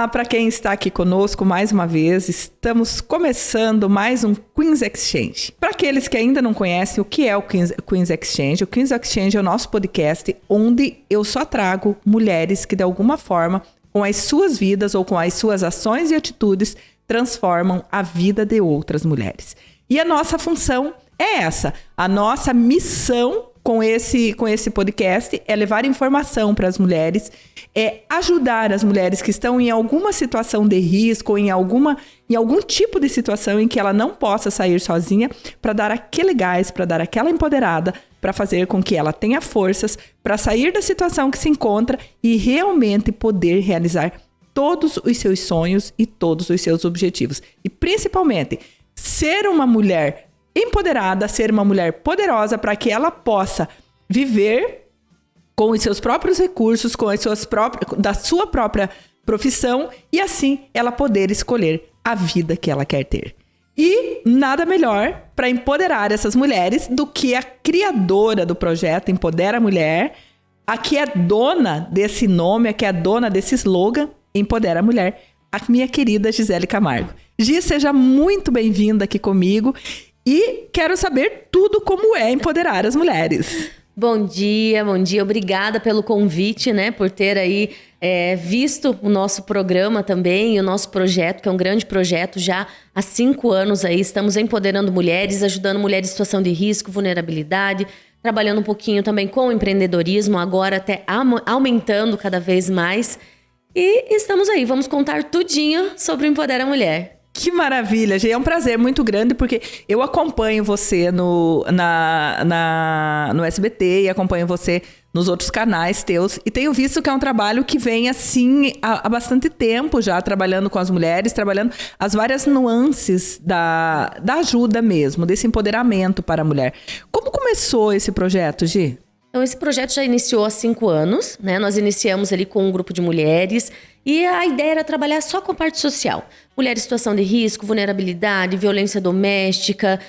Olá para quem está aqui conosco mais uma vez. Estamos começando mais um Queen's Exchange. Para aqueles que ainda não conhecem o que é o Queen's Exchange, o Queen's Exchange é o nosso podcast onde eu só trago mulheres que de alguma forma, com as suas vidas ou com as suas ações e atitudes, transformam a vida de outras mulheres. E a nossa função é essa, a nossa missão com esse podcast é levar informação para as mulheres, é ajudar as mulheres que estão em alguma situação de risco, ou em algum tipo de situação em que ela não possa sair sozinha, para dar aquele gás, para dar aquela empoderada, para fazer com que ela tenha forças para sair da situação que se encontra e realmente poder realizar todos os seus sonhos e todos os seus objetivos. E principalmente, ser uma mulher empoderada, ser uma mulher poderosa para que ela possa viver com os seus próprios recursos, com as da sua própria profissão e assim ela poder escolher a vida que ela quer ter. E nada melhor para empoderar essas mulheres do que a criadora do projeto Empodera a Mulher, a que é dona desse nome, a que é dona desse slogan Empodera a Mulher, a minha querida Gisele Camargo. Gi, seja muito bem-vinda aqui comigo. E quero saber tudo como é empoderar as mulheres. Bom dia. Obrigada pelo convite, né? Por ter aí visto o nosso programa também, o nosso projeto, que é um grande projeto já há 5 anos aí. Estamos empoderando mulheres, ajudando mulheres em situação de risco, vulnerabilidade, trabalhando um pouquinho também com o empreendedorismo, agora até aumentando cada vez mais. E estamos aí, vamos contar tudinho sobre o Empodera a Mulher. Que maravilha, Gê. É um prazer muito grande, porque eu acompanho você no SBT e acompanho você nos outros canais teus. E tenho visto que é um trabalho que vem assim há bastante tempo já, trabalhando com as mulheres, trabalhando as várias nuances da ajuda mesmo, desse empoderamento para a mulher. Como começou esse projeto, Gê? Então, esse projeto já iniciou há 5 anos, né? Nós iniciamos ali com um grupo de mulheres e a ideia era trabalhar só com a parte social. Mulher em situação de risco, vulnerabilidade, violência doméstica,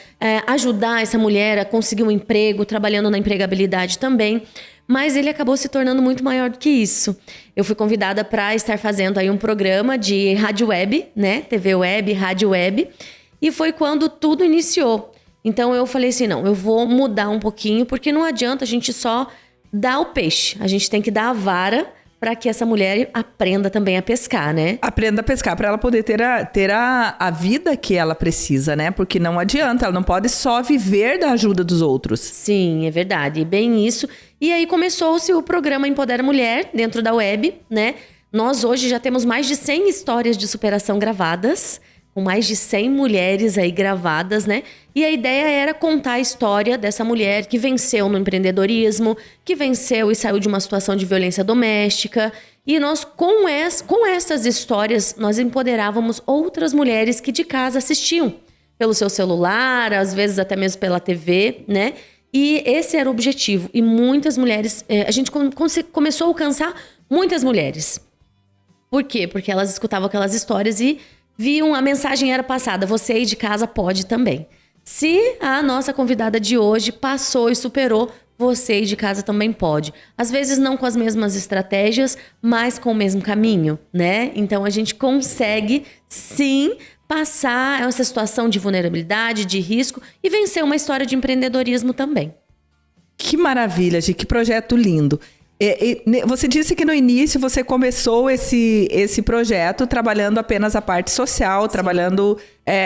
ajudar essa mulher a conseguir um emprego, trabalhando na empregabilidade também. Mas ele acabou se tornando muito maior do que isso. Eu fui convidada para estar fazendo aí um programa de rádio web, né? TV web, rádio web. E foi quando tudo iniciou. Então eu falei assim, não, eu vou mudar um pouquinho, porque não adianta a gente só dar o peixe. A gente tem que dar a vara para que essa mulher aprenda também a pescar, né? Aprenda a pescar, para ela poder ter a vida que ela precisa, né? Porque não adianta, ela não pode só viver da ajuda dos outros. Sim, é verdade, bem isso. E aí começou-se o programa Empodera a Mulher dentro da web, né? Nós hoje já temos mais de 100 histórias de superação gravadas, com mais de 100 mulheres aí gravadas, né? E a ideia era contar a história dessa mulher que venceu no empreendedorismo, que venceu e saiu de uma situação de violência doméstica. E nós, com essas histórias, nós empoderávamos outras mulheres que de casa assistiam pelo seu celular, às vezes até mesmo pela TV, né? E esse era o objetivo. E muitas mulheres... a gente começou a alcançar muitas mulheres. Por quê? Porque elas escutavam aquelas histórias e viam, a mensagem era passada, você aí de casa pode também. Se a nossa convidada de hoje passou e superou, você aí de casa também pode. Às vezes não com as mesmas estratégias, mas com o mesmo caminho, né? Então a gente consegue, sim, passar essa situação de vulnerabilidade, de risco e vencer uma história de empreendedorismo também. Que maravilha, Gi, que projeto lindo. Você disse que no início você começou esse projeto trabalhando apenas a parte social, sim, trabalhando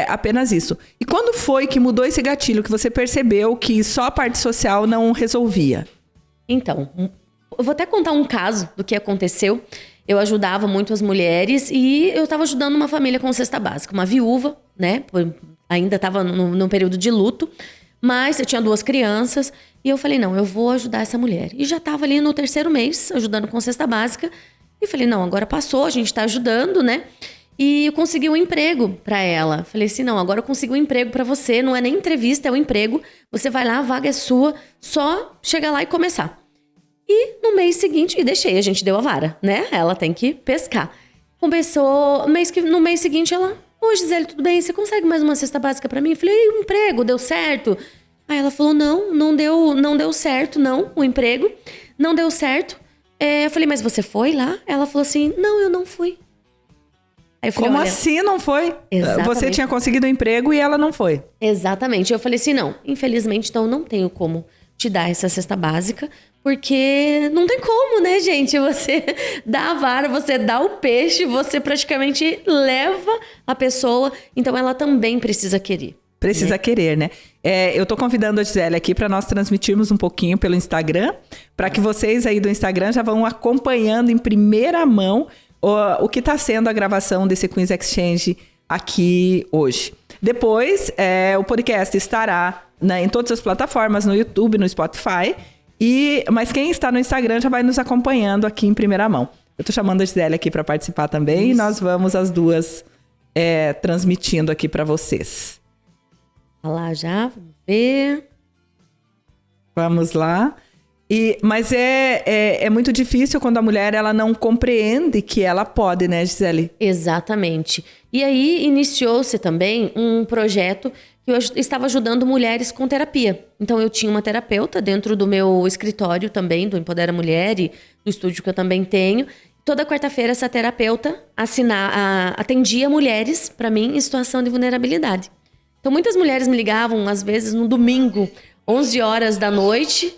apenas isso. E quando foi que mudou esse gatilho, que você percebeu que só a parte social não resolvia? Então, eu vou até contar um caso do que aconteceu. Eu ajudava muito as mulheres e eu estava ajudando uma família com cesta básica. Uma viúva, né? Ainda estava num período de luto. Mas eu tinha 2 crianças e eu falei, não, eu vou ajudar essa mulher. E já estava ali no 3º mês, ajudando com cesta básica. E falei, não, agora passou, a gente está ajudando, né? E eu consegui um emprego para ela. Falei assim, não, agora eu consegui um emprego para você. Não é nem entrevista, é um emprego. Você vai lá, a vaga é sua, só chegar lá e começar. E no mês seguinte, e deixei, a gente deu a vara, né? Ela tem que pescar. Começou, no mês seguinte ela... Ô, Gisele, tudo bem? Você consegue mais uma cesta básica pra mim? Eu falei, um emprego, deu certo? Aí ela falou, não deu certo, não, o emprego. Não deu certo. Eu falei, mas você foi lá? Ela falou assim, não, eu não fui. Aí eu falei, Como olha, assim não foi? Exatamente. Você tinha conseguido um emprego e ela não foi. Exatamente. Eu falei assim, não, infelizmente, então não tenho como te dar essa cesta básica, porque não tem como, né, gente? Você dá a vara, você dá o peixe, você praticamente leva a pessoa, então ela também precisa querer. Precisa querer, né? Eu tô convidando a Gisele aqui para nós transmitirmos um pouquinho pelo Instagram, para que vocês aí do Instagram já vão acompanhando em primeira mão o que está sendo a gravação desse Queens Exchange aqui hoje. Depois, o podcast estará em todas as plataformas, no YouTube, no Spotify, mas quem está no Instagram já vai nos acompanhando aqui em primeira mão. Eu tô chamando a Gisele aqui para participar também. Isso. E nós vamos as duas transmitindo aqui para vocês. Lá já, vamos ver. Vamos lá. Mas é muito difícil quando a mulher ela não compreende que ela pode, né, Gisele? Exatamente. E aí iniciou-se também um projeto que eu estava ajudando mulheres com terapia. Então eu tinha uma terapeuta dentro do meu escritório também, do Empodera Mulher e do estúdio que eu também tenho. Toda quarta-feira essa terapeuta atendia mulheres para mim em situação de vulnerabilidade. Então, muitas mulheres me ligavam, às vezes, no domingo, 11 horas da noite,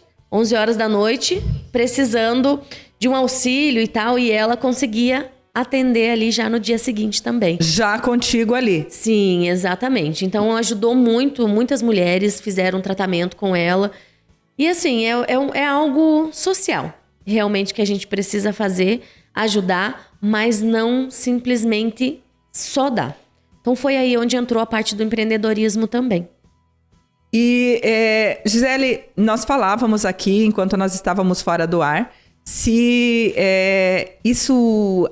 precisando de um auxílio e tal, e ela conseguia atender ali já no dia seguinte também. Já contigo ali. Sim, exatamente. Então, ajudou muito, muitas mulheres fizeram um tratamento com ela. E, assim, é algo social, realmente, que a gente precisa fazer, ajudar, mas não simplesmente só dar. Então, foi aí onde entrou a parte do empreendedorismo também. E, Gisele, nós falávamos aqui, enquanto nós estávamos fora do ar, se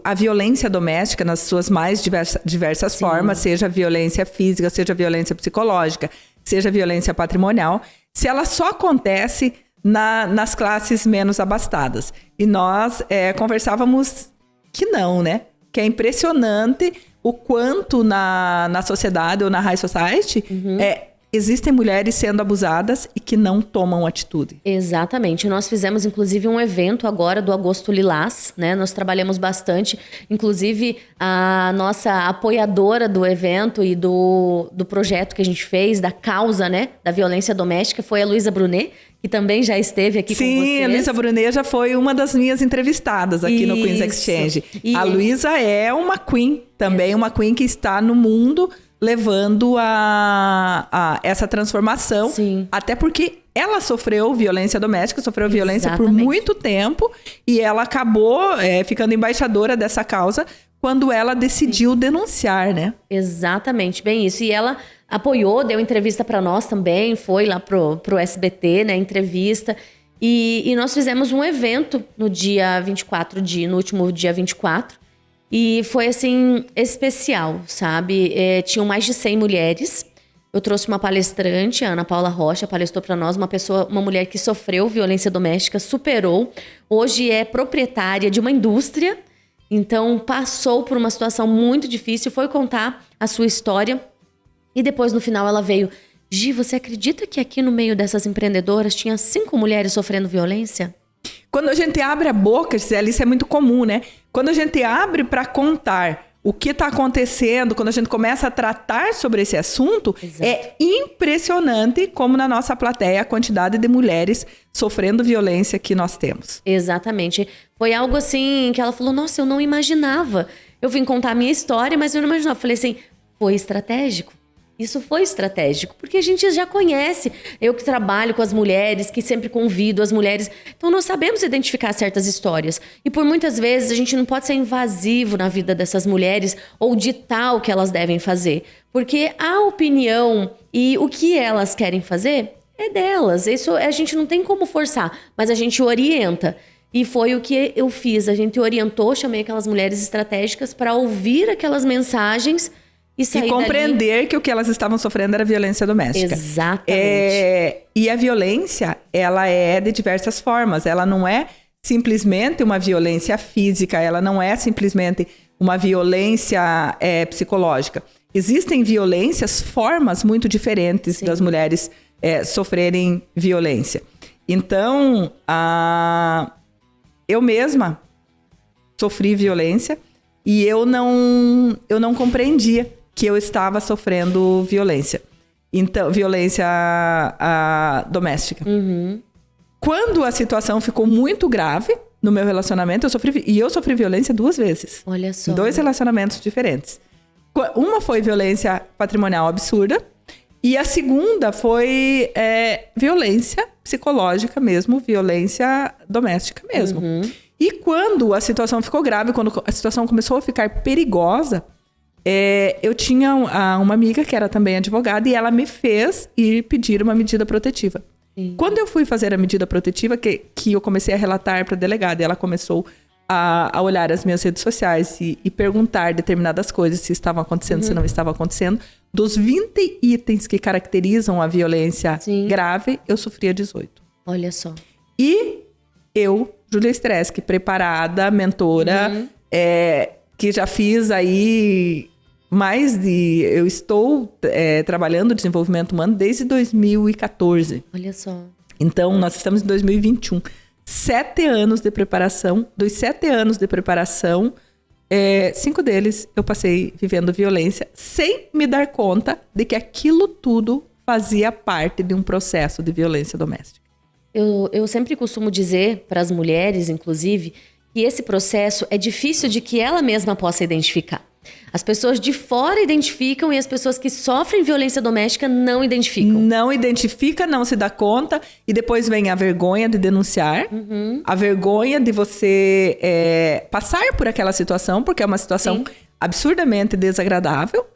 a violência doméstica, nas suas mais diversas formas, seja violência física, seja violência psicológica, seja violência patrimonial, se ela só acontece nas classes menos abastadas. E nós conversávamos que não, né? Que é impressionante o quanto na sociedade ou na high society existem mulheres sendo abusadas e que não tomam atitude. Exatamente. Nós fizemos, inclusive, um evento agora do Agosto Lilás, né? Nós trabalhamos bastante. Inclusive, a nossa apoiadora do evento e do projeto que a gente fez, da causa, né? Da violência doméstica, foi a Luísa Brunet, que também já esteve aqui com vocês. Sim, a Luísa Brunet já foi uma das minhas entrevistadas aqui no Queens Exchange. A Luísa é uma queen, também uma queen que está no mundo levando a essa transformação. Sim. Até porque ela sofreu violência doméstica, sofreu violência por muito tempo e ela acabou ficando embaixadora dessa causa quando ela decidiu denunciar, né? Exatamente, bem isso. E ela apoiou, deu entrevista para nós também, foi lá pro SBT, né, entrevista. E nós fizemos um evento no último dia 24. E foi, assim, especial, sabe? Tinham mais de 100 mulheres. Eu trouxe uma palestrante, a Ana Paula Rocha, palestrou para nós, uma mulher que sofreu violência doméstica, superou. Hoje é proprietária de uma indústria. Então, passou por uma situação muito difícil, foi contar a sua história. E depois, no final, ela veio... Gi, você acredita que aqui no meio dessas empreendedoras tinha 5 mulheres sofrendo violência? Quando a gente abre a boca, Gisele, isso é muito comum, né? Quando a gente abre para contar o que está acontecendo, quando a gente começa a tratar sobre esse assunto, Exato. É impressionante como na nossa plateia a quantidade de mulheres sofrendo violência que nós temos. Exatamente. Foi algo assim que ela falou, nossa, eu não imaginava. Eu vim contar a minha história, mas eu não imaginava. Eu falei assim, foi estratégico. Isso foi estratégico, porque a gente já conhece. Eu que trabalho com as mulheres, que sempre convido as mulheres. Então, nós sabemos identificar certas histórias. E por muitas vezes, a gente não pode ser invasivo na vida dessas mulheres ou ditar o que elas devem fazer. Porque a opinião e o que elas querem fazer é delas. Isso a gente não tem como forçar, mas a gente orienta. E foi o que eu fiz. A gente orientou, chamei aquelas mulheres estratégicas para ouvir aquelas mensagens e compreender que o que elas estavam sofrendo era violência doméstica. Exatamente. E a violência, ela é de diversas formas. Ela não é simplesmente uma violência física, ela não é simplesmente uma violência psicológica. Existem formas muito diferentes das mulheres sofrerem violência. Então, eu mesma sofri violência. e eu não compreendia que eu estava sofrendo violência. Então, violência doméstica. Quando a situação ficou muito grave no meu relacionamento, eu sofri violência 2 vezes. Olha só. Em 2 relacionamentos diferentes. Uma foi violência patrimonial absurda, e a segunda foi violência psicológica mesmo, violência doméstica mesmo. E quando a situação ficou grave, quando a situação começou a ficar perigosa, eu tinha uma amiga que era também advogada, e ela me fez ir pedir uma medida protetiva. Sim. Quando eu fui fazer a medida protetiva, que eu comecei a relatar para a delegada, e ela começou a olhar as minhas redes sociais e perguntar determinadas coisas, se estavam acontecendo, se não estavam acontecendo. Dos 20 itens que caracterizam a violência grave, eu sofria 18. Olha só. E eu, Júlia Streschke, preparada, mentora, que já fiz aí eu estou trabalhando desenvolvimento humano desde 2014. Olha só. Então, nós estamos em 2021. 7 anos de preparação. Dos 7 anos de preparação, 5 deles eu passei vivendo violência sem me dar conta de que aquilo tudo fazia parte de um processo de violência doméstica. Eu sempre costumo dizer para as mulheres, inclusive, que esse processo é difícil de que ela mesma possa identificar. As pessoas de fora identificam e as pessoas que sofrem violência doméstica não identificam. Não identifica, não se dá conta, e depois vem a vergonha de denunciar, a vergonha de você passar por aquela situação, porque é uma situação absurdamente desagradável,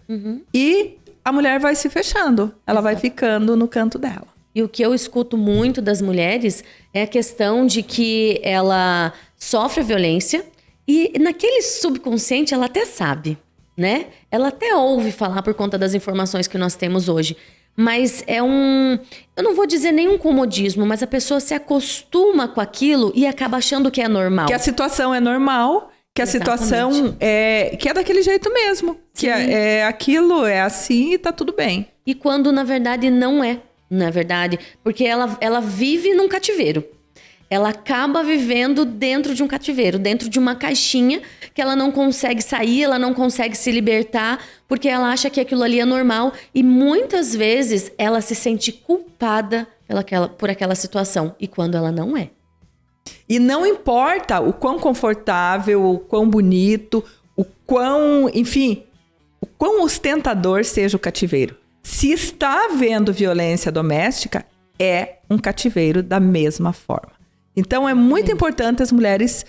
e a mulher vai se fechando, ela vai ficando no canto dela. E o que eu escuto muito das mulheres é a questão de que ela sofre violência e naquele subconsciente ela até sabe, né? Ela até ouve falar por conta das informações que nós temos hoje. Mas eu não vou dizer nenhum comodismo, mas a pessoa se acostuma com aquilo e acaba achando que é normal. Que a situação é normal, que a situação que é daquele jeito mesmo. Que aquilo é assim e tá tudo bem. E quando na verdade não é. Na verdade, porque ela vive num cativeiro. Ela acaba vivendo dentro de um cativeiro, dentro de uma caixinha que ela não consegue sair, ela não consegue se libertar, porque ela acha que aquilo ali é normal. E muitas vezes ela se sente culpada por aquela situação. E quando ela não é. E não importa o quão confortável, o quão bonito, o quão ostentador seja o cativeiro. Se está havendo violência doméstica, é um cativeiro da mesma forma. Então, é muito importante as mulheres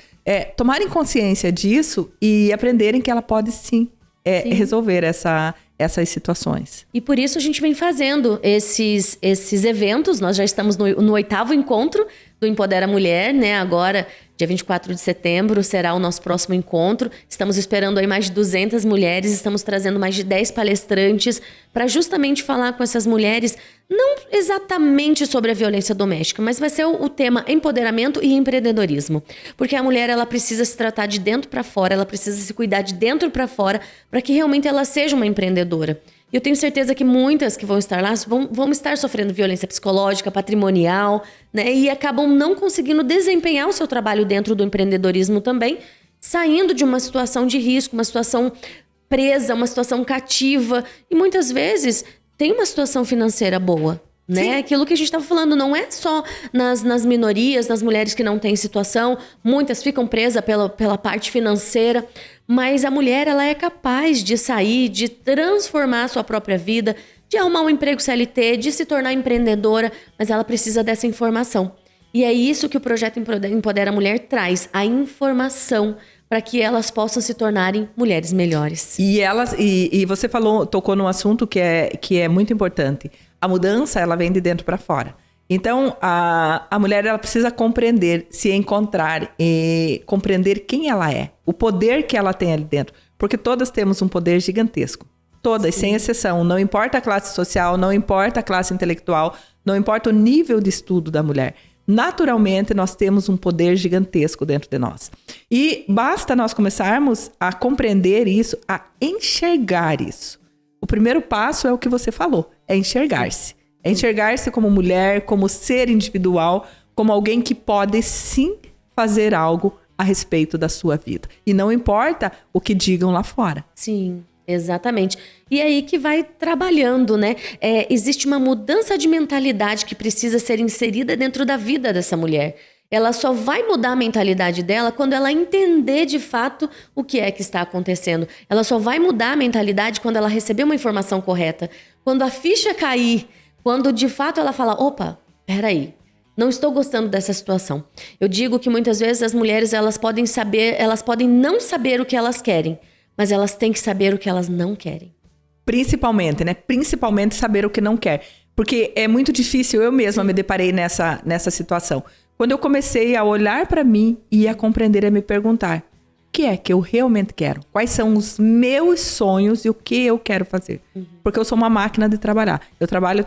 tomarem consciência disso e aprenderem que ela pode, sim, resolver essas situações. E por isso a gente vem fazendo esses eventos. Nós já estamos no 8º encontro do Empodera Mulher, né? Agora, dia 24 de setembro, será o nosso próximo encontro. Estamos esperando aí mais de 200 mulheres, estamos trazendo mais de 10 palestrantes para justamente falar com essas mulheres, não exatamente sobre a violência doméstica, mas vai ser o tema empoderamento e empreendedorismo. Porque a mulher, ela precisa se tratar de dentro para fora, ela precisa se cuidar de dentro para fora, para que realmente ela seja uma empreendedora. E eu tenho certeza que muitas que vão estar lá vão estar sofrendo violência psicológica, patrimonial, né? E acabam não conseguindo desempenhar o seu trabalho dentro do empreendedorismo também, saindo de uma situação de risco, uma situação presa, uma situação cativa. E muitas vezes tem uma situação financeira boa, né? Sim. Aquilo que a gente estava falando, não é só nas minorias, nas mulheres que não têm situação. Muitas ficam presas pela parte financeira. Mas a mulher, ela é capaz de sair, de transformar a sua própria vida, de arrumar um emprego CLT, de se tornar empreendedora, mas ela precisa dessa informação. E é isso que o projeto Empodera Mulher traz, a informação para que elas possam se tornarem mulheres melhores. E você tocou num assunto que é muito importante. A mudança, ela vem de dentro para fora. Então, a mulher, ela precisa compreender, se encontrar e compreender quem ela é, o poder que ela tem ali dentro. Porque todas temos um poder gigantesco. Todas, sim, sem exceção. Não importa a classe social, não importa a classe intelectual, não importa o nível de estudo da mulher. Naturalmente, nós temos um poder gigantesco dentro de nós. E basta nós começarmos a compreender isso, a enxergar isso. O primeiro passo é o que você falou, é enxergar-se. É enxergar-se como mulher, como ser individual, como alguém que pode sim fazer algo a respeito da sua vida. E não importa o que digam lá fora. Sim, exatamente. E aí que vai trabalhando, né? Existe uma mudança de mentalidade que precisa ser inserida dentro da vida dessa mulher. Ela só vai mudar a mentalidade dela quando ela entender de fato o que é que está acontecendo. Ela só vai mudar a mentalidade quando ela receber uma informação correta. Quando a ficha cair, quando de fato ela fala, opa, peraí, não estou gostando dessa situação. Eu digo que muitas vezes as mulheres elas podem não saber o que elas querem, mas elas têm que saber o que elas não querem. Principalmente, né? Principalmente saber o que não quer. Porque é muito difícil, eu mesma me deparei nessa situação. Quando eu comecei a olhar para mim e a compreender e a me perguntar, o que é que eu realmente quero? Quais são os meus sonhos e o que eu quero fazer? Porque eu sou uma máquina de trabalhar. Eu trabalho.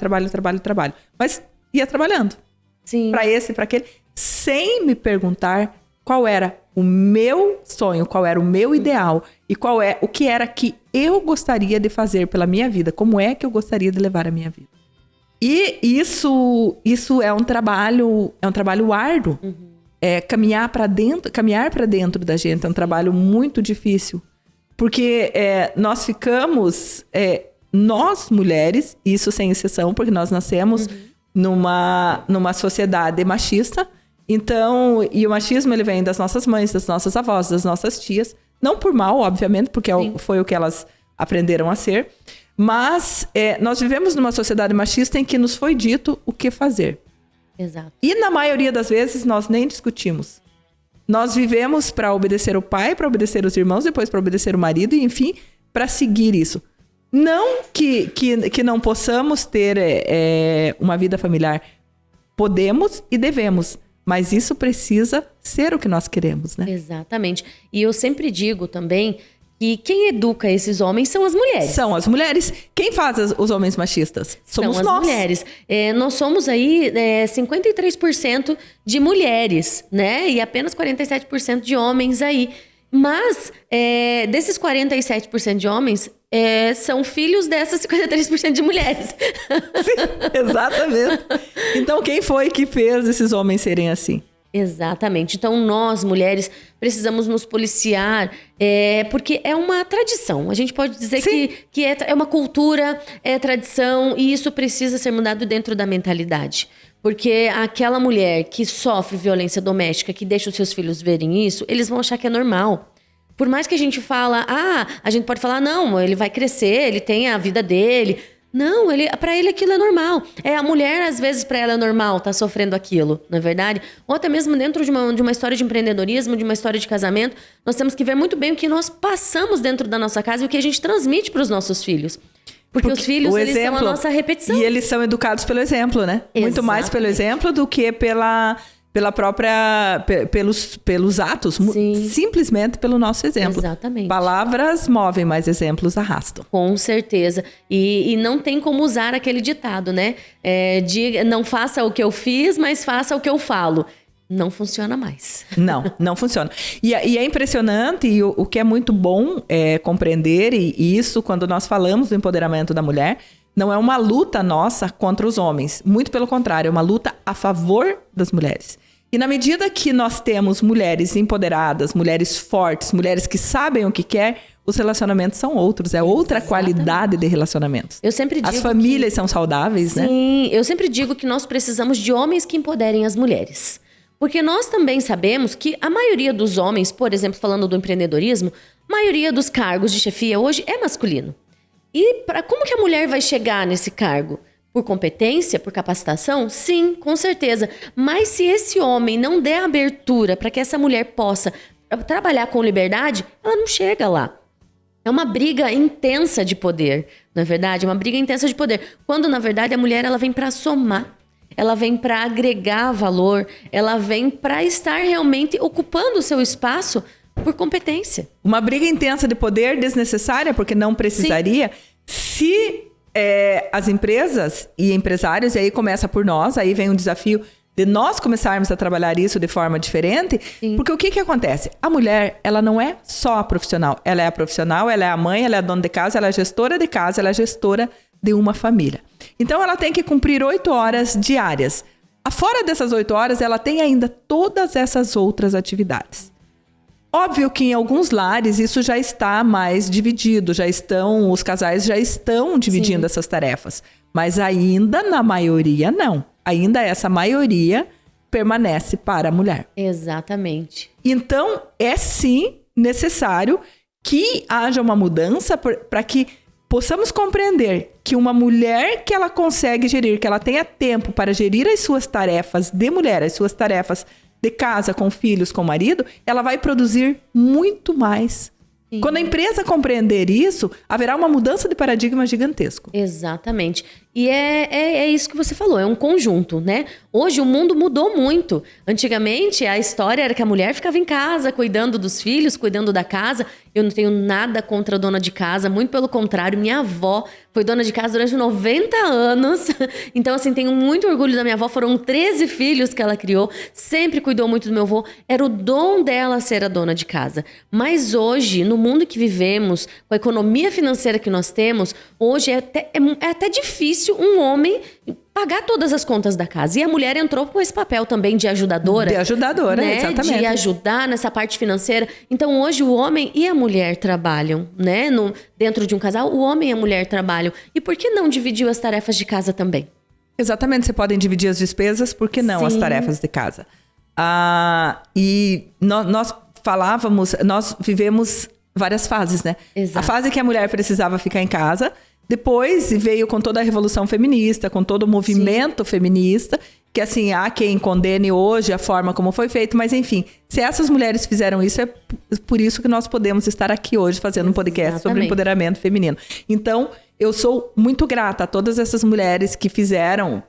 Mas ia trabalhando. Sim. Para esse, para aquele, sem me perguntar qual era o meu sonho, qual era o meu ideal e o que era que eu gostaria de fazer pela minha vida, como é que eu gostaria de levar a minha vida. E isso é um trabalho árduo. Caminhar para dentro da gente é um trabalho muito difícil, porque nós ficamos, nós mulheres, isso sem exceção, porque nós nascemos numa sociedade machista. Então, e o machismo ele vem das nossas mães, das nossas avós, das nossas tias, não por mal, obviamente, porque foi o que elas aprenderam a ser, mas nós vivemos numa sociedade machista em que nos foi dito o que fazer. Exato. E na maioria das vezes nós nem discutimos. Nós vivemos para obedecer o pai, para obedecer os irmãos, depois para obedecer o marido e, enfim, para seguir isso. Não que não possamos ter uma vida familiar. Podemos e devemos. Mas isso precisa ser o que nós queremos, né? Exatamente. E eu sempre digo também que quem educa esses homens são as mulheres. São as mulheres. Quem faz os homens machistas? Somos são as nós. Mulheres. Nós somos aí 53% de mulheres, né? E apenas 47% de homens aí. Mas desses 47% de homens, são filhos dessas 53% de mulheres. Sim, exatamente. Então, quem foi que fez esses homens serem assim? Exatamente. Então, nós, mulheres, precisamos nos policiar, porque é uma tradição. A gente pode dizer que é uma cultura, é tradição, e isso precisa ser mudado dentro da mentalidade. Porque aquela mulher que sofre violência doméstica, que deixa os seus filhos verem isso, eles vão achar que é normal. Por mais que a gente fala, a gente pode falar, não, ele vai crescer, ele tem a vida dele. Não, pra ele aquilo é normal. A mulher, às vezes, pra ela é normal tá sofrendo aquilo, não é verdade? Ou até mesmo dentro de uma história de empreendedorismo, de uma história de casamento, nós temos que ver muito bem o que nós passamos dentro da nossa casa e o que a gente transmite pros nossos filhos. Porque os filhos, eles são a nossa repetição. E eles são educados pelo exemplo, né? Exatamente. Muito mais pelo exemplo do que pela própria... pelos atos. Sim. Simplesmente pelo nosso exemplo. Exatamente. Palavras movem, mas exemplos arrastam. Com certeza. E não tem como usar aquele ditado, né? Não faça o que eu fiz, mas faça o que eu falo. Não funciona mais. Não funciona. E é impressionante, e o que é muito bom compreender, e isso quando nós falamos do empoderamento da mulher, não é uma luta nossa contra os homens. Muito pelo contrário, é uma luta a favor das mulheres. E na medida que nós temos mulheres empoderadas, mulheres fortes, mulheres que sabem o que quer, os relacionamentos são outros. É outra Exatamente. Qualidade de relacionamentos. Eu sempre digo as famílias são saudáveis, né? Sim, eu sempre digo que nós precisamos de homens que empoderem as mulheres. Porque nós também sabemos que a maioria dos homens, por exemplo, falando do empreendedorismo, a maioria dos cargos de chefia hoje é masculino. E como que a mulher vai chegar nesse cargo? Por competência, por capacitação? Sim, com certeza. Mas se esse homem não der abertura para que essa mulher possa trabalhar com liberdade, ela não chega lá. É uma briga intensa de poder, não é verdade? É uma briga intensa de poder. Quando, na verdade, a mulher ela vem para somar. Ela vem para agregar valor, ela vem para estar realmente ocupando o seu espaço por competência. Uma briga intensa de poder desnecessária, porque não precisaria. Sim. Se as empresas e empresários, e aí começa por nós, aí vem um desafio de nós começarmos a trabalhar isso de forma diferente. Sim. Porque o que acontece? A mulher, ela não é só a profissional. Ela é a profissional, ela é a mãe, ela é a dona de casa, ela é a gestora de casa, ela é a gestora de uma família. Então, ela tem que cumprir 8 horas diárias. Fora dessas 8 horas, ela tem ainda todas essas outras atividades. Óbvio que em alguns lares isso já está mais dividido, os casais já estão dividindo essas tarefas. Mas ainda na maioria não. Ainda essa maioria permanece para a mulher. Exatamente. Então, é sim necessário que haja uma mudança para que possamos compreender que uma mulher que ela consegue gerir, que ela tenha tempo para gerir as suas tarefas de mulher, as suas tarefas de casa, com filhos, com marido, ela vai produzir muito mais. Sim. Quando a empresa compreender isso, haverá uma mudança de paradigma gigantesco. Exatamente. E é isso que você falou, é um conjunto, né? Hoje o mundo mudou muito. Antigamente a história era que a mulher ficava em casa, cuidando dos filhos, cuidando da casa. Eu não tenho nada contra a dona de casa, muito pelo contrário, minha avó foi dona de casa durante 90 anos. Então, assim, tenho muito orgulho da minha avó, foram 13 filhos que ela criou, sempre cuidou muito do meu avô. Era o dom dela ser a dona de casa. Mas hoje, no mundo que vivemos, com a economia financeira que nós temos, hoje é até difícil um homem pagar todas as contas da casa. E a mulher entrou com esse papel também de ajudadora. De ajudadora, né? Exatamente. De ajudar nessa parte financeira. Então, hoje, o homem e a mulher trabalham, né? Dentro de um casal, o homem e a mulher trabalham. E por que não dividir as tarefas de casa também? Exatamente. Você pode dividir as despesas, por que não as tarefas de casa? E nós vivemos várias fases, né? Exato. A fase que a mulher precisava ficar em casa... Depois veio com toda a revolução feminista, com todo o movimento feminista, que assim, há quem condene hoje a forma como foi feito, mas enfim, se essas mulheres fizeram isso, é por isso que nós podemos estar aqui hoje fazendo um podcast sobre empoderamento feminino. Então, eu sou muito grata a todas essas mulheres que fizeram,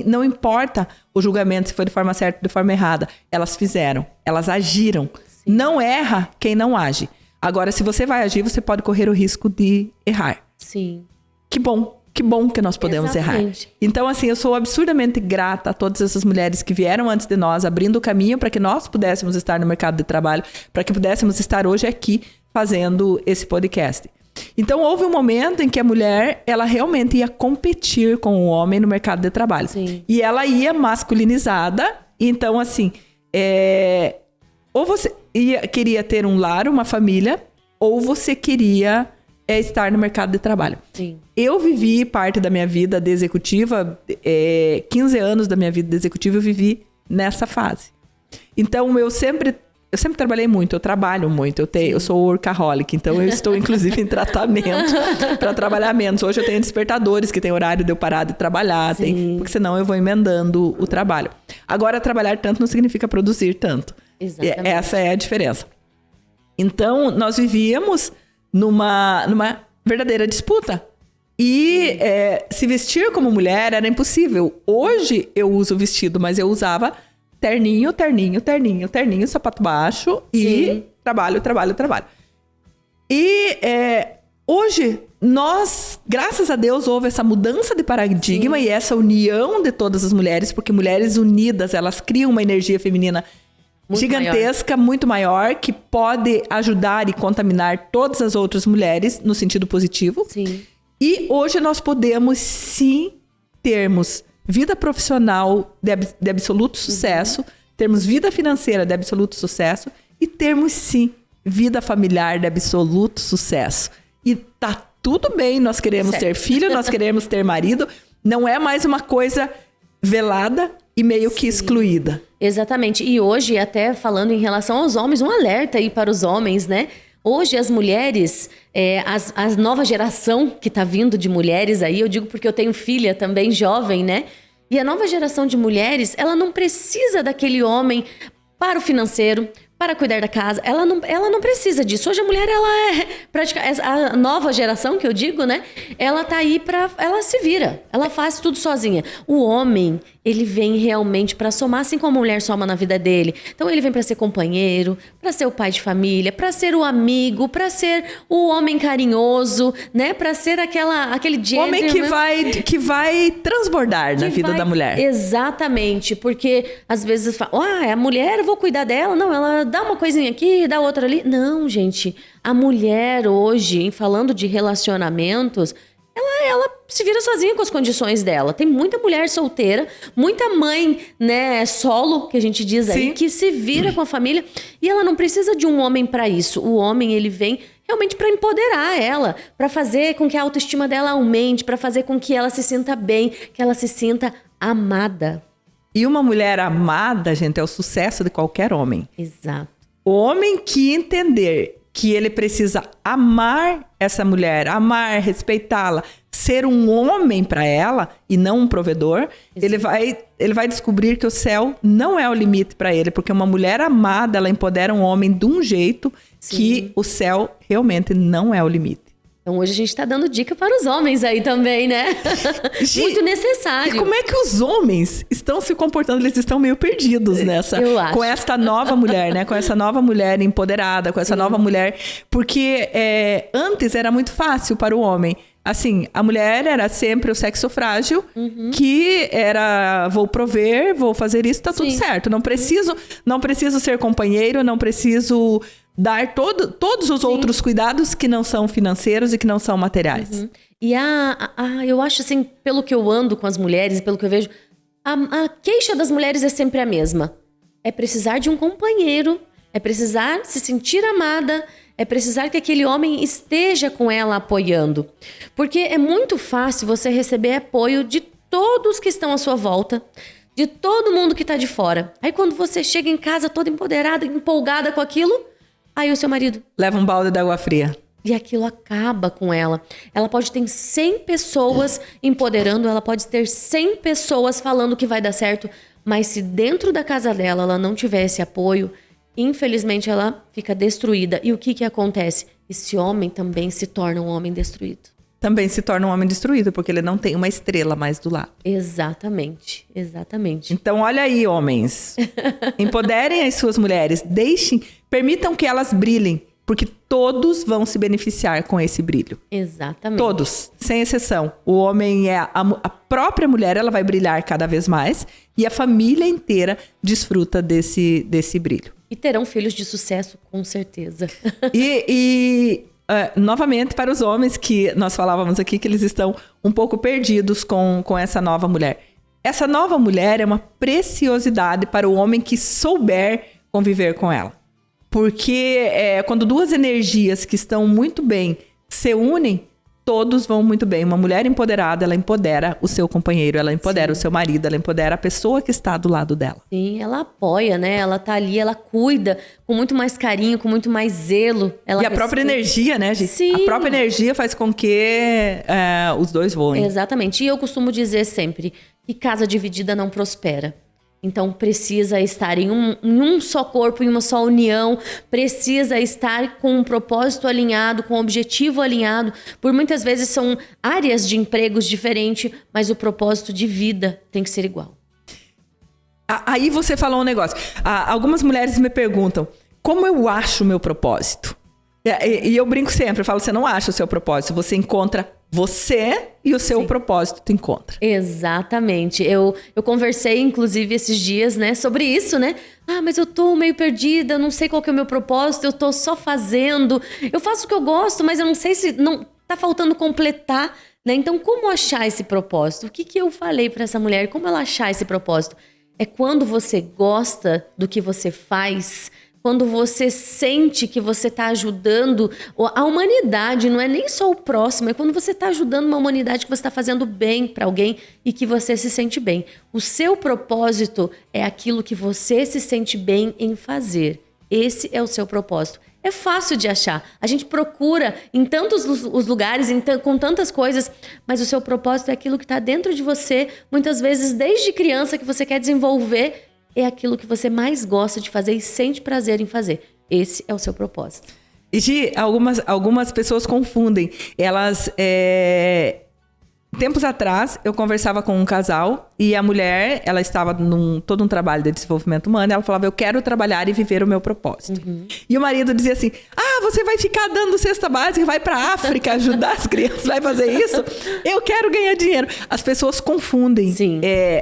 não importa o julgamento, se foi de forma certa ou de forma errada, elas fizeram, elas agiram. Sim. Não erra quem não age. Agora, se você vai agir, você pode correr o risco de errar. Sim. Que bom que nós podemos errar. Então, assim, eu sou absurdamente grata a todas essas mulheres que vieram antes de nós, abrindo o caminho para que nós pudéssemos estar no mercado de trabalho, para que pudéssemos estar hoje aqui fazendo esse podcast. Então, houve um momento em que a mulher, ela realmente ia competir com o homem no mercado de trabalho. Sim. E ela ia masculinizada. Então, assim, ou você queria ter um lar, uma família, ou você queria estar no mercado de trabalho. Sim. Eu vivi parte da minha vida de executiva, 15 anos da minha vida de executiva eu vivi nessa fase. Então, eu sempre trabalhei muito, eu trabalho muito, eu sou workaholic, então eu estou inclusive em tratamento para trabalhar menos. Hoje eu tenho despertadores que tem horário de eu parar de trabalhar, porque senão eu vou emendando o trabalho. Agora, trabalhar tanto não significa produzir tanto. Exatamente. Essa é a diferença. Então, nós vivíamos numa verdadeira disputa. E se vestir como mulher era impossível. Hoje eu uso vestido, mas eu usava terninho, sapato baixo e trabalho. E hoje nós, graças a Deus, houve essa mudança de paradigma e essa união de todas as mulheres, porque mulheres unidas, elas criam uma energia feminina muito gigantesca, muito maior, que pode ajudar e contaminar todas as outras mulheres no sentido positivo. Sim. E hoje nós podemos sim termos vida profissional de absoluto sucesso, termos vida financeira de absoluto sucesso e termos sim vida familiar de absoluto sucesso. E tá tudo bem, nós queremos ter filho, nós queremos ter marido, não é mais uma coisa velada e meio que excluída. Exatamente. E hoje, até falando em relação aos homens, um alerta aí para os homens, né? Hoje as mulheres, a nova geração que tá vindo de mulheres aí, eu digo porque eu tenho filha também jovem, né? E a nova geração de mulheres, ela não precisa daquele homem para o financeiro, para cuidar da casa. Ela não precisa disso. Hoje a mulher, ela é praticamente a nova geração que eu digo, né? Ela tá aí ela se vira. Ela faz tudo sozinha. O homem, ele vem realmente para somar, assim como a mulher soma na vida dele. Então ele vem para ser companheiro, para ser o pai de família, para ser o amigo, para ser o homem carinhoso, né? Para ser aquele gentleman. Homem que vai transbordar na vida da mulher. Exatamente, porque às vezes fala, a mulher, eu vou cuidar dela. Não, ela dá uma coisinha aqui, dá outra ali. Não, gente, a mulher hoje, falando de relacionamentos, ela se vira sozinha com as condições dela. Tem muita mulher solteira, muita mãe, né, solo, que a gente diz aí, que se vira com a família e ela não precisa de um homem para isso. O homem, ele vem realmente para empoderar ela, para fazer com que a autoestima dela aumente, para fazer com que ela se sinta bem, que ela se sinta amada. E uma mulher amada, gente, é o sucesso de qualquer homem. Exato. O homem que entender que ele precisa amar essa mulher, amar, respeitá-la, ser um homem para ela e não um provedor, ele vai descobrir que o céu não é o limite para ele, porque uma mulher amada, ela empodera um homem de um jeito que o céu realmente não é o limite. Então hoje a gente está dando dica para os homens aí também, né? Muito necessário. E como é que os homens estão se comportando? Eles estão meio perdidos nessa, com esta nova mulher, né? Com essa nova mulher empoderada, com essa nova mulher. Porque antes era muito fácil para o homem. Assim, a mulher era sempre o sexo frágil, que era, vou prover, vou fazer isso, tá tudo certo. Não preciso ser companheiro, não preciso dar todos os outros cuidados que não são financeiros e que não são materiais. E eu acho assim, pelo que eu ando com as mulheres, pelo que eu vejo, a queixa das mulheres é sempre a mesma. É precisar de um companheiro, é precisar se sentir amada, é precisar que aquele homem esteja com ela apoiando. Porque é muito fácil você receber apoio de todos que estão à sua volta, de todo mundo que está de fora. Aí quando você chega em casa toda empoderada, empolgada com aquilo, aí o seu marido leva um balde d'água fria. E aquilo acaba com ela. Ela pode ter 100 pessoas empoderando, ela pode ter 100 pessoas falando que vai dar certo, mas se dentro da casa dela ela não tiver esse apoio, infelizmente ela fica destruída. E o que acontece? Esse homem também se torna um homem destruído. Também se torna um homem destruído, porque ele não tem uma estrela mais do lado. Exatamente, exatamente. Então, olha aí, homens. Empoderem as suas mulheres. Permitam que elas brilhem, porque todos vão se beneficiar com esse brilho. Exatamente. Todos, sem exceção. O homem a própria mulher, ela vai brilhar cada vez mais e a família inteira desfruta desse brilho. E terão filhos de sucesso, com certeza. Novamente, para os homens que nós falávamos aqui, que eles estão um pouco perdidos com essa nova mulher. Essa nova mulher é uma preciosidade para o homem que souber conviver com ela. Porque quando duas energias que estão muito bem se unem, todos vão muito bem. Uma mulher empoderada, ela empodera o seu companheiro, ela empodera o seu marido, ela empodera a pessoa que está do lado dela. Sim, ela apoia, né? Ela tá ali, ela cuida com muito mais carinho, com muito mais zelo. E a própria energia, né, gente? Sim. A própria energia faz com que os dois voem. Exatamente. E eu costumo dizer sempre que casa dividida não prospera. Então, precisa estar em um só corpo, em uma só união. Precisa estar com um propósito alinhado, com um objetivo alinhado. Por muitas vezes são áreas de empregos diferentes, mas o propósito de vida tem que ser igual. Aí você falou um negócio. Algumas mulheres me perguntam, como eu acho o meu propósito? E eu brinco sempre, eu falo, você não acha o seu propósito, você encontra você e o seu propósito te encontra. Exatamente. Eu conversei, inclusive, esses dias, né, sobre isso, né? Mas eu tô meio perdida, não sei qual que é o meu propósito, eu tô só fazendo. Eu faço o que eu gosto, mas eu não sei se não tá faltando completar, né? Então, como achar esse propósito? O que eu falei para essa mulher? Como ela achar esse propósito? É quando você gosta do que você faz, quando você sente que você está ajudando a humanidade, não é nem só o próximo, é quando você está ajudando uma humanidade que você está fazendo bem para alguém e que você se sente bem. O seu propósito é aquilo que você se sente bem em fazer. Esse é o seu propósito. É fácil de achar. A gente procura em tantos os lugares, com tantas coisas, mas o seu propósito é aquilo que está dentro de você, muitas vezes desde criança que você quer desenvolver. É aquilo que você mais gosta de fazer e sente prazer em fazer. Esse é o seu propósito. E Gi, algumas pessoas confundem. Elas... Tempos atrás, eu conversava com um casal e a mulher, ela estava todo um trabalho de desenvolvimento humano, ela falava, eu quero trabalhar e viver o meu propósito. E o marido dizia assim, você vai ficar dando cesta básica, vai para a África ajudar as crianças, vai fazer isso? Eu quero ganhar dinheiro. As pessoas confundem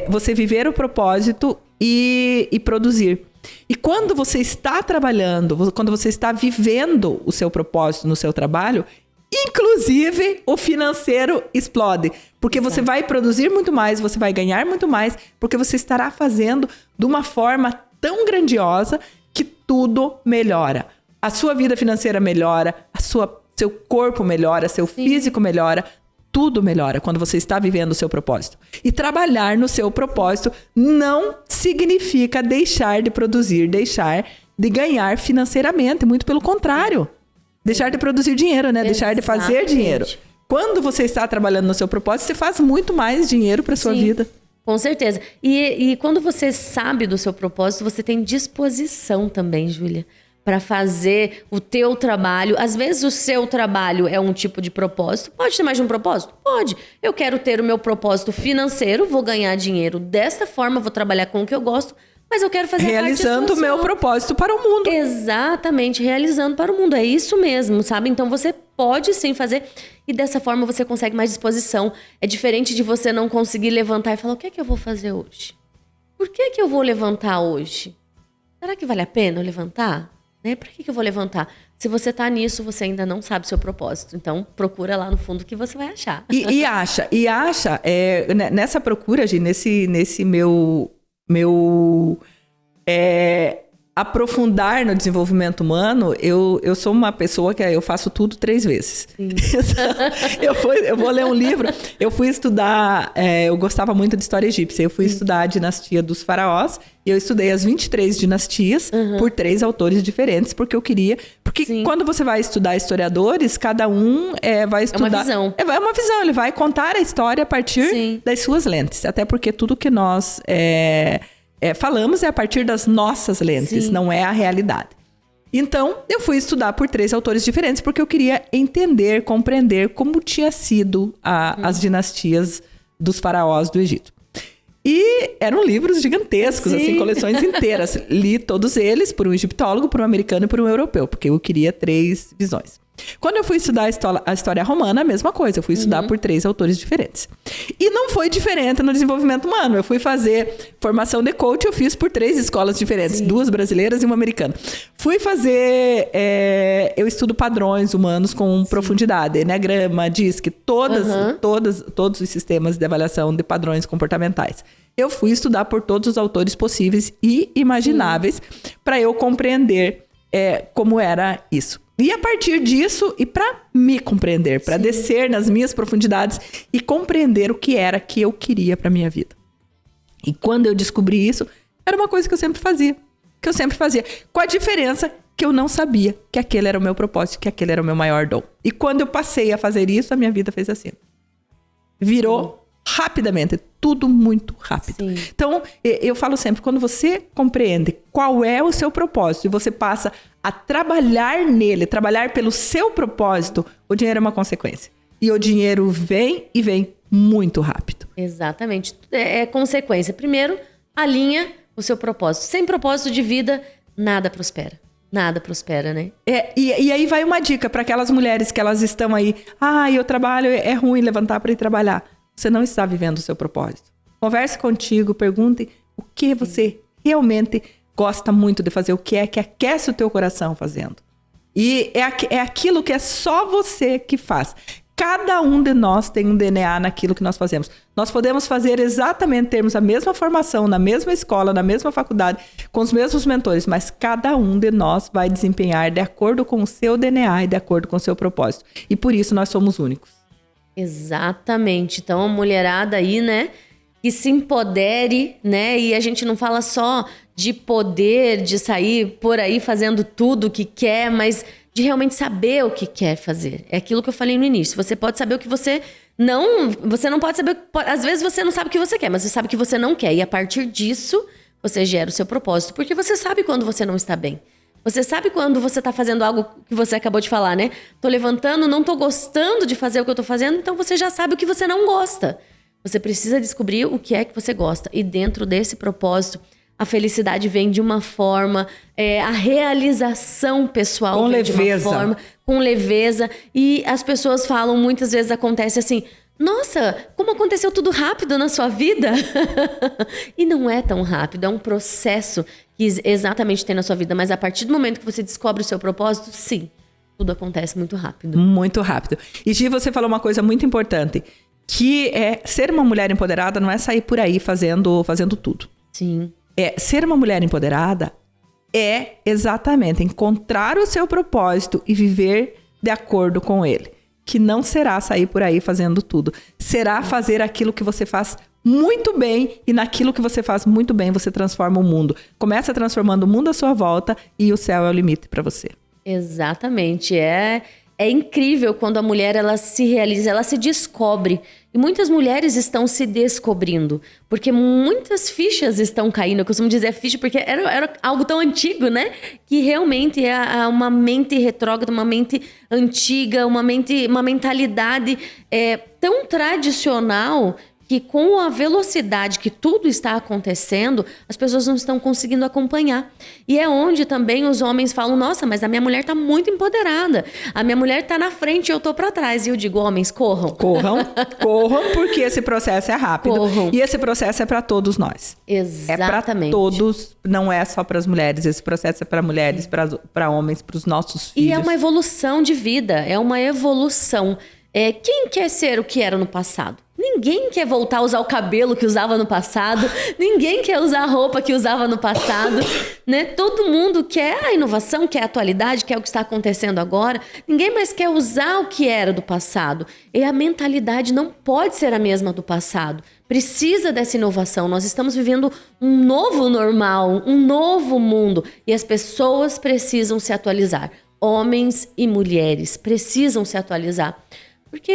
você viver o propósito e produzir. E quando você está trabalhando, quando você está vivendo o seu propósito no seu trabalho, Inclusive, o financeiro explode. Porque você vai produzir muito mais, você vai ganhar muito mais, porque você estará fazendo de uma forma tão grandiosa que tudo melhora. A sua vida financeira melhora, seu corpo melhora, seu físico melhora, tudo melhora quando você está vivendo o seu propósito. E trabalhar no seu propósito não significa deixar de produzir, deixar de ganhar financeiramente, muito pelo contrário. Deixar de produzir dinheiro, né? Deixar de fazer dinheiro. Quando você está trabalhando no seu propósito, você faz muito mais dinheiro para sua vida. Com certeza. E quando você sabe do seu propósito, você tem disposição também, Júlia, para fazer o teu trabalho. Às vezes o seu trabalho é um tipo de propósito. Pode ter mais de um propósito? Pode. Eu quero ter o meu propósito financeiro, vou ganhar dinheiro dessa forma, vou trabalhar com o que eu gosto, mas eu quero fazer realizando o meu propósito para o mundo. Exatamente, realizando para o mundo. É isso mesmo, sabe? Então você pode sim fazer e dessa forma você consegue mais disposição. É diferente de você não conseguir levantar e falar, o que é que eu vou fazer hoje? Por que é que eu vou levantar hoje? Será que vale a pena eu levantar? Né? Por que eu vou levantar? Se você tá nisso, você ainda não sabe o seu propósito. Então, procura lá no fundo que você vai achar. E acha, nessa procura, Gi, nesse meu aprofundar no desenvolvimento humano, eu sou uma pessoa que eu faço tudo 3 vezes. eu vou ler um livro, eu fui estudar, eu gostava muito de história egípcia, eu fui estudar a dinastia dos faraós, e eu estudei as 23 dinastias por 3 autores diferentes, porque eu queria... Porque quando você vai estudar historiadores, cada um vai estudar... É uma visão. É uma visão, ele vai contar a história a partir das suas lentes. Até porque tudo que nós falamos é a partir das nossas lentes, não é a realidade. Então, eu fui estudar por 3 autores diferentes, porque eu queria entender, compreender como tinha sido as dinastias dos faraós do Egito. E eram livros gigantescos, assim, coleções inteiras. Li todos eles por um egiptólogo, por um americano e por um europeu, porque eu queria 3 visões. Quando eu fui estudar a história romana, a mesma coisa. Eu fui estudar por 3 autores diferentes. E não foi diferente no desenvolvimento humano. Eu fui fazer formação de coach, eu fiz por 3 escolas diferentes. 2 brasileiras e uma americana. Fui fazer... eu estudo padrões humanos com profundidade. Eneagrama, DISC, todos os sistemas de avaliação de padrões comportamentais. Eu fui estudar por todos os autores possíveis e imagináveis para eu compreender como era isso. E a partir disso, e para me compreender, para descer nas minhas profundidades e compreender o que era que eu queria para minha vida. E quando eu descobri isso, era uma coisa que eu sempre fazia. Com a diferença que eu não sabia que aquele era o meu propósito, que aquele era o meu maior dom. E quando eu passei a fazer isso, a minha vida fez assim. Virou rapidamente, tudo muito rápido. Então, eu falo sempre, quando você compreende qual é o seu propósito e você passa a trabalhar nele, trabalhar pelo seu propósito, o dinheiro é uma consequência. E o dinheiro vem e vem muito rápido. Exatamente. É consequência. Primeiro, alinha o seu propósito. Sem propósito de vida, nada prospera. Nada prospera, né? E aí vai uma dica para aquelas mulheres que elas estão aí. Eu trabalho, é ruim levantar para ir trabalhar. Você não está vivendo o seu propósito. Converse contigo, pergunte o que você realmente gosta muito de fazer, o que é que aquece o teu coração fazendo. E é aquilo que é só você que faz. Cada um de nós tem um DNA naquilo que nós fazemos. Nós podemos fazer exatamente, termos a mesma formação, na mesma escola, na mesma faculdade, com os mesmos mentores, mas cada um de nós vai desempenhar de acordo com o seu DNA e de acordo com o seu propósito. E por isso nós somos únicos. Exatamente. Então, a mulherada aí, né, que se empodere, né, e a gente não fala só de poder, de sair por aí fazendo tudo o que quer, mas de realmente saber o que quer fazer. É aquilo que eu falei no início. Você pode saber o que você não pode saber, às vezes você não sabe o que você quer, mas você sabe o que você não quer. E a partir disso, você gera o seu propósito, porque você sabe quando você não está bem. Você sabe quando você tá fazendo algo que você acabou de falar, né? Tô levantando, não tô gostando de fazer o que eu tô fazendo, então você já sabe o que você não gosta. Você precisa descobrir o que é que você gosta. E dentro desse propósito, a felicidade vem de uma forma, a realização pessoal com vem leveza. De uma forma, com leveza. E as pessoas falam, muitas vezes acontece assim, nossa, como aconteceu tudo rápido na sua vida? E não é tão rápido, é um processo que exatamente tem na sua vida. Mas a partir do momento que você descobre o seu propósito, sim, tudo acontece muito rápido. Muito rápido. E Gi, você falou uma coisa muito importante, que é ser uma mulher empoderada não é sair por aí fazendo tudo. Sim. Ser uma mulher empoderada é exatamente encontrar o seu propósito e viver de acordo com ele. Que não será sair por aí fazendo tudo. Será fazer aquilo que você faz muito bem, e naquilo que você faz muito bem, você transforma o mundo. Começa transformando o mundo à sua volta e o céu é o limite para você. Exatamente. É incrível quando a mulher ela se realiza, ela se descobre. E muitas mulheres estão se descobrindo, porque muitas fichas estão caindo. Eu costumo dizer ficha porque era algo tão antigo, né? Que realmente é uma mente retrógrada, uma mente antiga, uma mentalidade tão tradicional, que com a velocidade que tudo está acontecendo, as pessoas não estão conseguindo acompanhar. E é onde também os homens falam, nossa, mas a minha mulher está muito empoderada. A minha mulher está na frente e eu estou para trás. E eu digo, homens, corram. Corram, porque esse processo é rápido. Corram. E esse processo é para todos nós. Exatamente. É para todos, não é só para as mulheres. Esse processo é para mulheres, para homens, para os nossos filhos. E é uma evolução de vida, é uma evolução. Quem quer ser o que era no passado? Ninguém quer voltar a usar o cabelo que usava no passado. Ninguém quer usar a roupa que usava no passado, né? Todo mundo quer a inovação, quer a atualidade, quer o que está acontecendo agora. Ninguém mais quer usar o que era do passado. E a mentalidade não pode ser a mesma do passado. Precisa dessa inovação. Nós estamos vivendo um novo normal, um novo mundo. E as pessoas precisam se atualizar. Homens e mulheres precisam se atualizar. Porque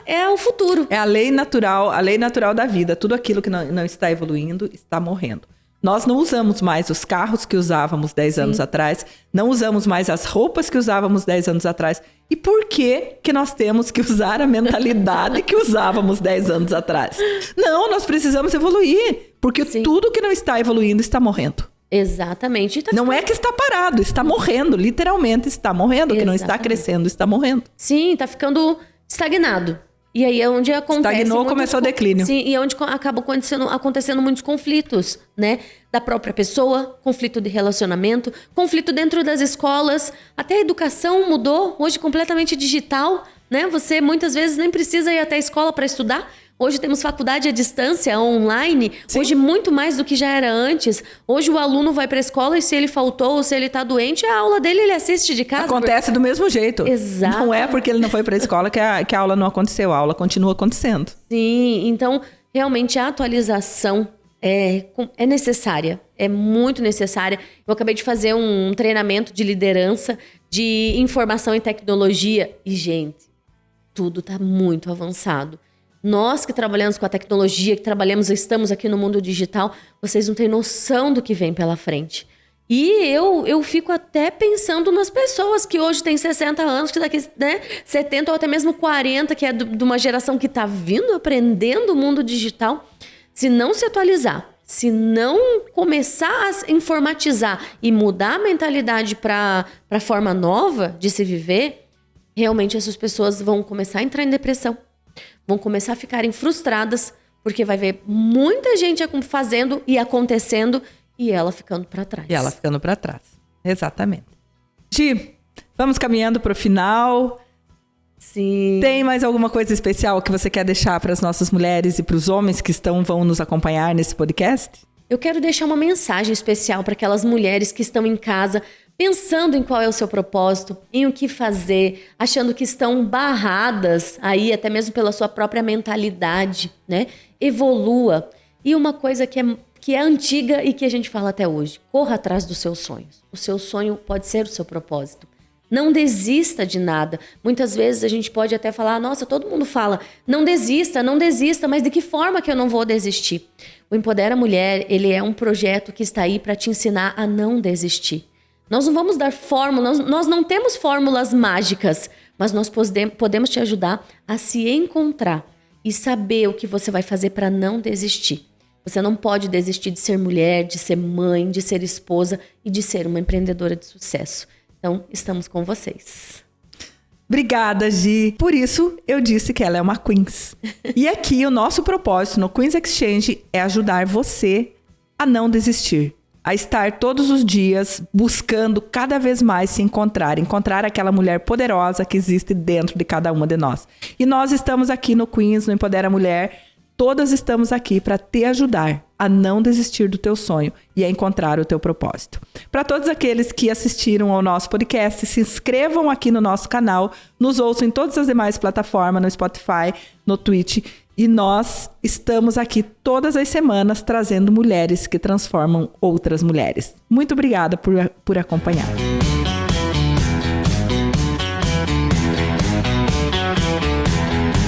é o futuro. É a lei natural da vida. Tudo aquilo que não está evoluindo está morrendo. Nós não usamos mais os carros que usávamos 10 anos atrás, não usamos mais as roupas que usávamos 10 anos atrás. E por que nós temos que usar a mentalidade que usávamos 10 anos atrás? Não, nós precisamos evoluir, porque tudo que não está evoluindo está morrendo. Exatamente. Não é que está parado, está morrendo, literalmente está morrendo. O que não está crescendo está morrendo. Sim, está ficando estagnado. E aí é onde acontece... Estagnou, começou o declínio. Sim, e é onde acabam acontecendo muitos conflitos, né? Da própria pessoa, conflito de relacionamento, conflito dentro das escolas. Até a educação mudou, hoje completamente digital, né? Você muitas vezes nem precisa ir até a escola para estudar. Hoje temos faculdade à distância, online. Sim. Hoje muito mais do que já era antes. Hoje o aluno vai para a escola e se ele faltou ou se ele está doente, a aula dele ele assiste de casa. Acontece do mesmo jeito. Exato. Não é porque ele não foi para a escola que a aula não aconteceu. A aula continua acontecendo. Sim, então realmente a atualização é necessária. É muito necessária. Eu acabei de fazer um treinamento de liderança, de informação e tecnologia. E, gente, tudo está muito avançado. Nós que trabalhamos com a tecnologia, que estamos aqui no mundo digital, vocês não têm noção do que vem pela frente. E eu fico até pensando nas pessoas que hoje têm 60 anos, que daqui 70 ou até mesmo 40, que é de uma geração que está vindo, aprendendo o mundo digital. Se não se atualizar, se não começar a informatizar e mudar a mentalidade para a forma nova de se viver, realmente essas pessoas vão começar a entrar em depressão. Vão começar a ficarem frustradas, porque vai ver muita gente fazendo e acontecendo e ela ficando para trás. Exatamente. Gi, vamos caminhando para o final. Sim. Tem mais alguma coisa especial que você quer deixar para as nossas mulheres e para os homens que vão nos acompanhar nesse podcast? Eu quero deixar uma mensagem especial para aquelas mulheres que estão em casa pensando em qual é o seu propósito, em o que fazer, achando que estão barradas aí, até mesmo pela sua própria mentalidade, né? Evolua. E uma coisa que é antiga e que a gente fala até hoje, corra atrás dos seus sonhos. O seu sonho pode ser o seu propósito. Não desista de nada. Muitas vezes a gente pode até falar, nossa, todo mundo fala, não desista, mas de que forma que eu não vou desistir? O Empodera Mulher, ele é um projeto que está aí para te ensinar a não desistir. Nós não vamos dar fórmulas, nós não temos fórmulas mágicas, mas nós podemos te ajudar a se encontrar e saber o que você vai fazer para não desistir. Você não pode desistir de ser mulher, de ser mãe, de ser esposa e de ser uma empreendedora de sucesso. Então, estamos com vocês. Obrigada, Gi. Por isso, eu disse que ela é uma Queens. E aqui, o nosso propósito no Queens Exchange é ajudar você a não desistir. a estar todos os dias buscando cada vez mais se encontrar aquela mulher poderosa que existe dentro de cada uma de nós. E nós estamos aqui no Queens, no Empodera Mulher, todas estamos aqui para te ajudar a não desistir do teu sonho e a encontrar o teu propósito. Para todos aqueles que assistiram ao nosso podcast, se inscrevam aqui no nosso canal, nos ouçam em todas as demais plataformas, no Spotify, no Twitch, e nós estamos aqui todas as semanas trazendo mulheres que transformam outras mulheres. Muito obrigada por acompanhar.